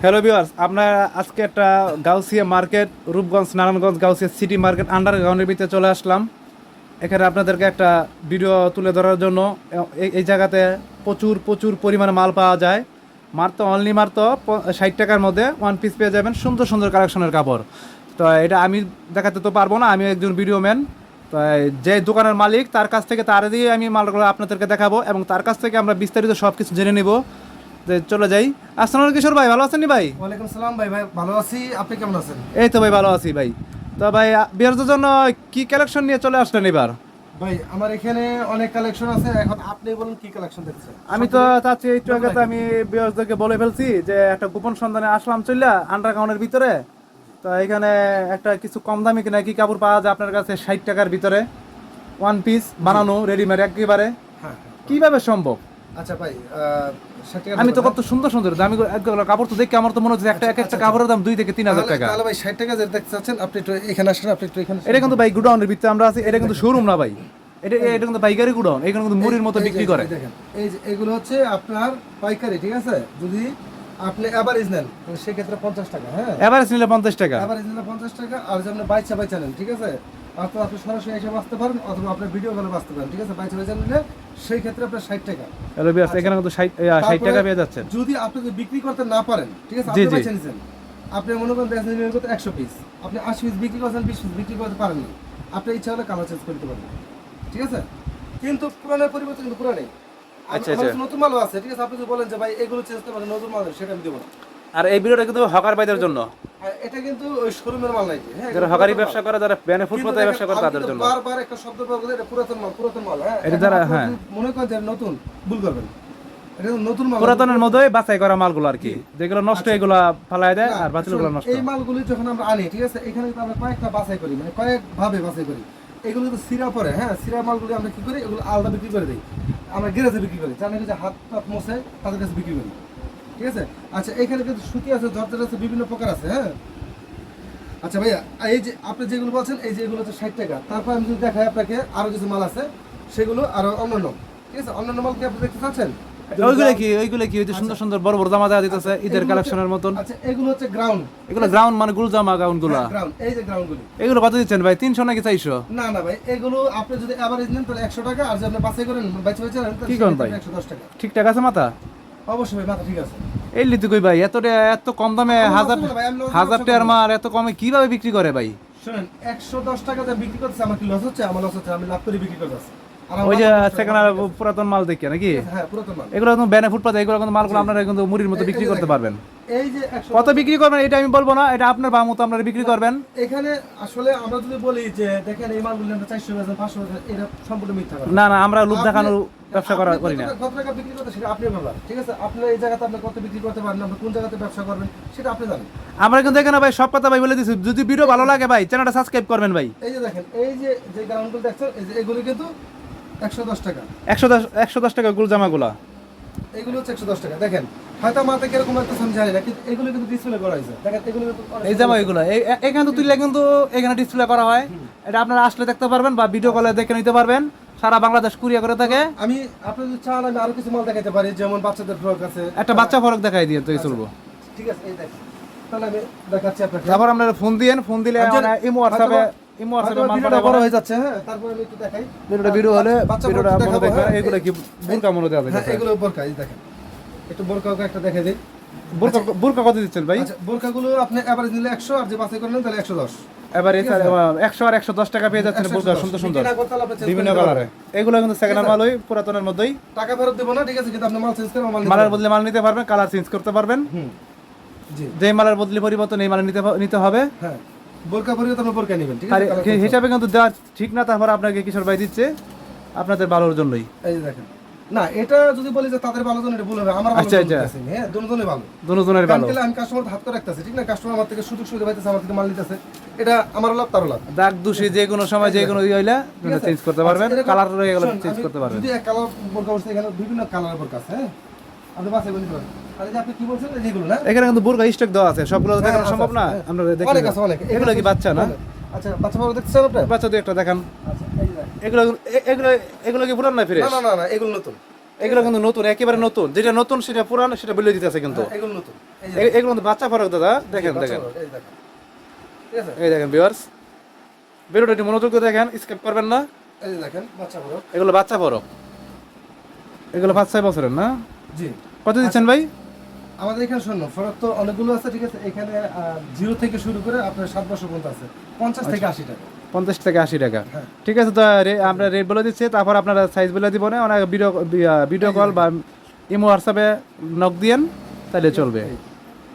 Hello viewers, আপনার আজকে একটা Gausia market, Rupganj Narayanganj Gausia city market আন্ডারগ্রাউন্ডের ভিতরে চলে আসলাম। এখানে আপনাদেরকে একটা ভিডিও তুলে ধরার জন্য এই জায়গাতে প্রচুর প্রচুর পরিমাণে মাল পাওয়া যায়। মাত্র 60 টাকার মধ্যে ওয়ান পিস পেয়ে যাবেন, সুন্দর সুন্দর কালেকশনের কাপড়। তো এটা আমি দেখাতে তো পারবো না, আমি একজন ভিডিও ম্যান। তো যে দোকানের মালিক তার কাছ থেকে তার দিয়ে আমি মালগুলো আপনাদেরকে দেখাবো এবং তার কাছ থেকে আমরা বিস্তারিত সব কিছু জেনে নেব। যে চলে যাই। আসসালামু আলাইকুম কিশোর ভাই, ভালো আছেন নি ভাই? ওয়ালাইকুম সালাম ভাই, ভালো আছি। আপনি কেমন আছেন? এই তো ভাই ভালো আছি ভাই। তো ভাই বিয়ারদের জন্য কি কালেকশন নিয়ে চলে আসলেন এবার? ভাই আমার এখানে অনেক কালেকশন আছে, এখন আপনি বলুন কি কালেকশন দেখছেন। আমি তো চাচ্ছি একটু আগে তো আমি বিয়ারদেরকে বলে ফেলছি যে একটা গোপন সন্ধানে আসলাম চললা আন্ডারগ্রাউন্ডের ভিতরে। তো এখানে একটা কিছু কম দামি কিনা কি কাপড় পাওয়া যায় আপনার কাছে 60 টাকার ভিতরে, ওয়ান পিস বানানো রেডিমেড একেবারে। হ্যাঁ, কিভাবে সম্ভব? আচ্ছা ভাই, 60 টাকা আমি তো কত সুন্দর সুন্দর দামি কাপড় তো দেখে আমার তো মনে হচ্ছে একটা এক একটা কাপড়ের দাম 2 থেকে 3,000 টাকা। তাহলে ভাই 60 টাকা যেটা দেখতে চাচ্ছেন আপনি একটু এখানে আসেন, আপনি একটু এখানে এটা কিন্তু ভাই গুডাউনের ভিতরে আমরা আছি, এটা কিন্তু শোরুম না ভাই, এটা কিন্তু পাইকারি গুডাউন। এখানে কিন্তু মুড়ির মতো বিক্রি করে। দেখেন এই যে এগুলো হচ্ছে আপনার পাইকারি, ঠিক আছে। যদি আপনি এভারেজ নেন তাহলে সেক্ষেত্রে 50 টাকা। হ্যাঁ, এভারেজ নিলে 50 টাকা। এভারেজ নিলে 50 টাকা। আর যদি আপনি বাইচা নেন, ঠিক আছে, অথবা আপনি সরাসরি এসে বাঁচতে পারেন অথবা আপনার ভিডিও কলে বাঁচতে পারেন, ঠিক আছে। বাইচা নিলে সেই ক্ষেত্রে আপনার 60 টাকা। হ্যালো বিয়াস, এখানে কিন্তু 60 টাকা পেয়ে যাচ্ছেন। যদি আপনি বিক্রি করতে না পারেন, ঠিক আছে, জি, আপনি জি। বেছে নিছেন, আপনি মনে করেন বেছে নিলেন কত 100 পিস, আপনি 80 পিস বিক্রি করছেন, 20 পিস বিক্রি করতে পারেন না, আপনার ইচ্ছা হলে কালার চেঞ্জ করতে পারবেন, ঠিক আছে। কিন্তু পুরানের পরিবর্তে কিন্তু পুরানেই। আচ্ছা, আমার আচ্ছা। নতুন মালও আছে, ঠিক আছে। আপনি যদি বলেন যে ভাই এগুলো চেঞ্জ করতে পারেন, নতুন মাল সেটা আমি দেবো না। আর এই ভিডিওটা কিন্তু হকার ভাইদের জন্য, হ্যাঁ, এটা কিন্তু ওই শোরুমের মাল নাই। হ্যাঁ, যারা হকারি ব্যবসা করে, যারা ব্যানে কিন্তু ফুটপাতে দেখেন, ব্যবসা করে আমি তাদের কিন্তু জন্য। বারবার একটা শব্দ বলবো, এটা পুরাতন মাল। হ্যাঁ, এটা এখন যারা, আপনি হ্যাঁ, যদি মনে করেন যে নতুন, ভুল করবেন। এটা কিন্তু নতুন মাল, পুরাতনের মধ্যেই বাছাই করা মালগুলো আর কি, যেগুলো নষ্ট এগুলো ফালাই দেয় আর বাতিলগুলো নষ্ট। এই মালগুলি যখন আমরা আনি, ঠিক আছে, এখানে কিন্তু আমরা কয়েকটা বাছাই করি, মানে কয়েকভাবে বাছাই করি। এগুলো তো সিরা পরে, হ্যাঁ, সিরা মালগুলি আমরা কি করি, এগুলো আলাদা বিক্রি করে দিই, আমরা গ্যারেজে বিক্রি করি, জানেন যে হাত টাত মোছে তাদের কাছে বিক্রি করি, ঠিক আছে। আচ্ছা, এখানে কিন্তু সুতি আছে, জর্জেট আছে, বিভিন্ন প্রকার আছে। হ্যাঁ, আচ্ছা ভাইয়া, এই যে আপনি যেগুলো বলছেন, এই যে এগুলো হচ্ছে 60 টাকা। তারপর আমি যদি দেখাই আপনাকে আরো কিছু মাল আছে, সেগুলো আরো অন্যান্য, ঠিক আছে। অন্যান্য মাল কি আপনি দেখতে চাচ্ছেন? ওইগুলো কি ওই যে সুন্দর সুন্দর বড় বড় জামা দেওয়া দিতেছে ঈদের কালেকশনের মতন। আচ্ছা, এগুলো হচ্ছে গ্রাউন্ড। এগুলো গ্রাউন্ড মানে গুল জামা গাউন গুলা। গ্রাউন্ড, এই যে গ্রাউন্ডগুলি। এগুলো কত দিচ্ছেন ভাই? 300 নাকি 400? না না ভাই, এগুলো আপনি যদি এভারেজ নেন তাহলে 100 টাকা, আর যদি আপনি বাছাই করেন বেচে নেন কি করেন ভাই? 110 টাকা। ঠিকঠাক আছে মাথা? অবশ্যই ভাই, মাথা ঠিক আছে। এই লিতু কই ভাই, এত কম দামে হাজার টাকার মাল এত কমে কিভাবে বিক্রি করে ভাই? শুনেন, 110 টাকা দিয়ে বিক্রি করতেছে, আমার কি লস হচ্ছে? আমার লস হচ্ছে, আমি লাভ করে বিক্রি করতেছি। ওই যে সেকেন্ড হ্যান্ড পুরাতন মাল দেখে নাকি? হ্যাঁ, পুরাতন মাল। এগুলো একদম ব্যানে ফুটপাতে, এগুলো কিন্তু মালগুলো আপনারা কিন্তু মুড়ির মতো বিক্রি করতে পারবেন। এই যে 100 কত বিক্রি করবেন এটা আমি বলবো না, এটা আপনার মতো আপনারা বিক্রি করবেন। এখানে আসলে আমরা যদি বলি যে দেখেন এই মালগুলো আমরা 400 বেচেন, 500 বেচেন, এটা সম্পূর্ণ মিথ্যা কথা। না না, আমরা লোক দেখানোর ব্যবসা করি না। কত টাকা বিক্রি করতে সেটা আপনি বলবেন, ঠিক আছে। আপনি এই জায়গাতে আপনি কত বিক্রি করতে পারেন, আপনি কোন জায়গাতে ব্যবসা করবেন সেটা আপনি জানেন। আমরা কিন্তু এখানে ভাই সব কথা ভাই বলে দিচ্ছি, যদি ভিডিও ভালো লাগে ভাই চ্যানেলটা সাবস্ক্রাইব করবেন ভাই। এই যে দেখেন, এই যে গ্রাউন্ডগুলো দেখছেন, এই যে এগুলো কিন্তু 110 টাকা। 110 টাকা গুল জামাগুলা। এগুলো হচ্ছে 110 টাকা। দেখেন হয়তো মাথা কিরকম একটা আমি জানি না, কিন্তু এগুলো কিন্তু ডিসপ্লে করা হয়েছে। দেখেন এগুলো এই জামা এগুলো এখানে তো তুললে কিন্তু এখানে ডিসপ্লে করা হয়, এটা আপনারা আসলে দেখতে পারবেন বা ভিডিও কলে দেখে নিতে পারবেন। সারা বাংলাদেশ কুরিয়া করে থাকে। আমি আপনি যদি চান আমি আরো কিছু মাল দেখাতে পারি, যেমন বাচ্চাদের ফ্রক আছে। একটা বাচ্চা ফরক দেখাই দিয়ে তো চলবো। ঠিক আছে, এই দেখেন, তাহলে আমি দেখাচ্ছি আপনাকে। তারপর আপনারা ফোন দিলে ইমো হোয়াটসঅ্যাপে মাল ভিডিওটা বড় হয়ে যাচ্ছে। হ্যাঁ, তারপর আমি একটু দেখাই। ভিডিও হলে বাচ্চা ভিডিওটা ফরক মনে দেখাবো, দেখবেন। হ্যাঁ। এগুলো কি বুরকা মনে দেওয়া হ্যাঁ, আছে? এগুলো বোরকা, এই দেখেন একটু বোরকাও একটা দেখে দিই। বুরকা কত দিচ্ছেন ভাই? আচ্ছা, বোরকাগুলো আপনি এভারেজ নিলে 100, আর যে বাছাই করে নেন তাহলে 110। এবার 100 আর 110 টাকা পেয়ে যাচ্ছেন বুরকা, সুন্দর সুন্দর বিক্রি না করতে হলে আপনি চেঞ্জ বিভিন্ন করে নিতে কালারে। এগুলো কিন্তু সেকেন্ড হ্যান্ড মাল, ওই পুরাতনের মধ্যেই। টাকা ফেরত দেবো না, ঠিক আছে, কিন্তু আপনি মাল চেঞ্জ করে মাল নিতে মালের পারবেন। বদলে মাল নিতে পারবেন, কালার চেঞ্জ করতে পারবেন। জি, যে মালের বদলে পরিবর্তন এই মাল নিতে হবে। হ্যাঁ, বোরকা পরিবর্তে আপনি বোরকা নেবেন, ঠিক আর আছে। হিসাবে কিন্তু দেওয়া ঠিক না, তারপর আপনাকে কিশোর ভাই দিচ্ছে আপনাদের ভালোর জন্যই। এই যে দেখেন, না এটা যদি বলি যে তাদের ভালো জন্য, এটা ভুল হবে। আমার ভালো আচ্ছা, জন্য আচ্ছা। বলতেছি, হ্যাঁ, দুজনের ভালো। দুজনের ভালো। কারণ আমি কাস্টমার হাত করে রাখতেছি, ঠিক না। কাস্টমার আমার থেকে সুযোগ সুবিধা পাইতেছে, আমার থেকে মাল নিতেছে, এটা আমার লাভ, তারও লাভ। দাগ দোষী যে কোনো সময় যে কোনো হইলে ঠিক আছে? চেঞ্জ করতে পারবেন, আচ্ছা, এরকম- কালার রয়ে গেলে শোন, চেঞ্জ আমি করতে পারবেন। যদি এক কালার বোরকা বসে, এখানে বিভিন্ন কালার বোরকা আছে, হ্যাঁ, আপনি বাছাই করে নিতে পারেন। আর এই যে আপনি কি বলছেন, এই যেগুলো না, এখানে কিন্তু বুরকা স্টক দেওয়া আছে, সবগুলো হ্যাঁ, দেখানো আছে, সম্ভব না। হ্যাঁ। আমরা অনেক আছে, অনেক। এগুলো কি বাচ্চা না? আচ্ছা, বাচ্চা বড় দেখতেছেন আপনি? বাচ্চা দুই একটা দেখান। আচ্ছা, এই যে দেখেন। এগুলো এগুলো এগুলো কি পুরান না ফ্রেশ? না, এগুলো নতুন। এগুলো কিন্তু নতুন, একেবারে নতুন। যেটা নতুন সেটা পুরান সেটা বলে দিতেছে কিন্তু। এগুলো নতুন। এই যে এগুলো কিন্তু বাচ্চা ফরক দাদা, দেখেন বাচ্চা দেখেন, বড়, এই দেখেন ঠিক আছে, এই দেখেন ভিউয়ার্স, ভিডিওটা একটু মনোযোগ করে দেখেন, স্কিপ করবেন না। এই যে দেখেন বাচ্চা বড়। এগুলো বাচ্চা ফরক, এগুলো 5-6 বছরের না? জি কত দিচ্ছেন ভাই? আমাদের এখানে শোনো ফরক তো অনেকগুলো আছে, ঠিক আছে। এখানে 0 থেকে শুরু করে আপনার 7 বছর পর্যন্ত আছে, 50 থেকে 80 টাকা। 50 থেকে 80 টাকা। হ্যাঁ। ঠিক আছে, তো আমরা রেট বলে দিচ্ছি, তারপর আপনারা সাইজ বলে দিব না, অনেক ভিডিও কল বা ইমো হোয়াটসঅ্যাপে নক দিয়েন, তাহলে চলবে।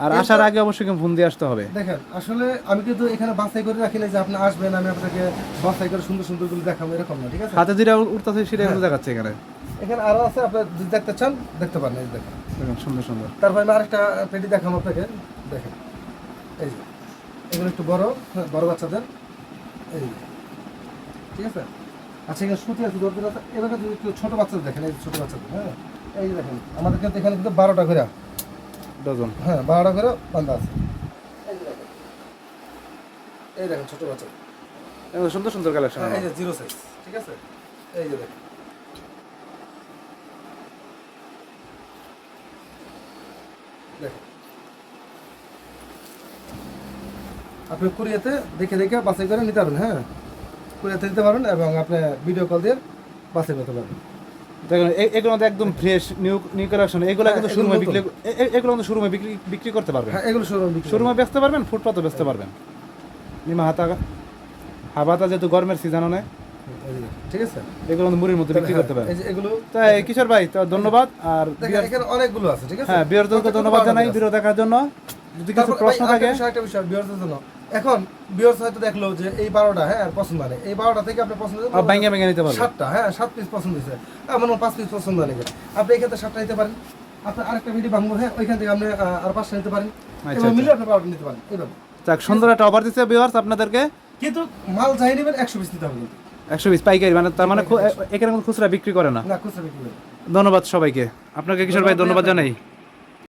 আর আসার আগে অবশ্যই ফোন দিয়ে আসতে হবে। দেখেন আসলে আমি কিন্তু এখানে বাছাই করে রাখি না যে আপনি আসবেন আমি আপনাকে বাছাই করে সুন্দর সুন্দর গুলো দেখাবো, এরকম না, ঠিক আছে। হাতে যেটা উঠতেছে সেটা কিন্তু দেখাচ্ছে এখানে। এখানে আরো আছে, আপনি যদি দেখতে চান দেখতে পারেন, এই যে দেখেন। দেখেন সুন্দর সুন্দর। তারপর আমি আরেকটা পেটি দেখাবো আপনাকে, দেখেন এই যে এগুলো একটু বড়, হ্যাঁ, বড় বাচ্চাদের, এই যে, ঠিক আছে। আচ্ছা এখানে সুতি আছে, দরকার আছে। এবার যদি একটু ছোট বাচ্চাদের দেখেন, এই যে ছোট বাচ্চাদের, হ্যাঁ, এই যে দেখেন আমাদের কিন্তু এখানে কিন্তু 12টা করে, ডজন। হ্যাঁ 12টা করে বান্ধা আছে। এই যে দেখেন, এই দেখেন ছোট বাচ্চা, সুন্দর সুন্দর কালেকশন। হ্যাঁ, এই যে 0 সাইজ, ঠিক আছে। এই যে দেখেন, দেখেন আপনি কুরিয়াতে দেখে দেখে বাছাই করে নিতে পারবেন, হ্যাঁ কুরিয়াতে নিতে পারবেন এবং আপনি ভিডিও কল দিয়ে বাছাই করতে পারবেন। দেখুন এগুলো তো একদম ফ্রেশ নিউ নিউ কালেকশন, এগুলো হ্যাঁ, কিন্তু এগুলো শোরুমে নতুন। বিক্রি, এগুলো কিন্তু শোরুমে বিক্রি করতে পারবেন। হ্যাঁ এগুলো শোরুমে বেচতে পারবেন, ফুটপাতে বেচতে পারবেন। নিমা হাবাতা যেহেতু গরমের সিজন অনেক, ঠিক আছে, এগুলো কিন্তু মুড়ির মধ্যে বিক্রি করতে পারবেন। এই যে এগুলো তাই কিশোর ভাই তো ধন্যবাদ। আর দেখেন এখানে অনেকগুলো আছে, ঠিক আছে। হ্যাঁ বিয়ারদেরকে ধন্যবাদ জানাই ভিডিও দেখার জন্য। যদি কিছু তারপর প্রশ্ন ভাই, থাকে, আরেকটা বিষয় বিয়ারদের জন্য, এখন বিয়ার্স হয়তো দেখলো যে এই 12টা, হ্যাঁ আর পছন্দ হয় না, এই 12টা থেকে আপনি পছন্দ ভাঙ্গা ভাঙ্গা নিতে পারবেন। 7টা, হ্যাঁ 7 পিস পছন্দ হয়েছে, এমন 5 পিস পছন্দ হয় নাকি, আপনি এই ক্ষেত্রে 7টা নিতে পারেন। আপনি আরেকটা ভিডিও ভাঙবো, হ্যাঁ ওইখান থেকে আপনি আর 5টা নিতে পারেন, আচ্ছা, এবং মিলে আপনি 12টা নিতে পারেন, এইভাবে। যাক সুন্দর একটা অফার দিচ্ছে ভিউয়ার্স আপনাদেরকে। কিন্তু মাল যাই নেবেন 100 পিস নিতে হবে কিন্তু। 100 পিস পাইকারি, মানে তার মানে এখানে কোনো খুচরা বিক্রি করে না। না খুচরা বিক্রি করবেন। ধন্যবাদ সবাইকে, আপনাকে কিশোর ভাই ধন্যবাদ জানাই।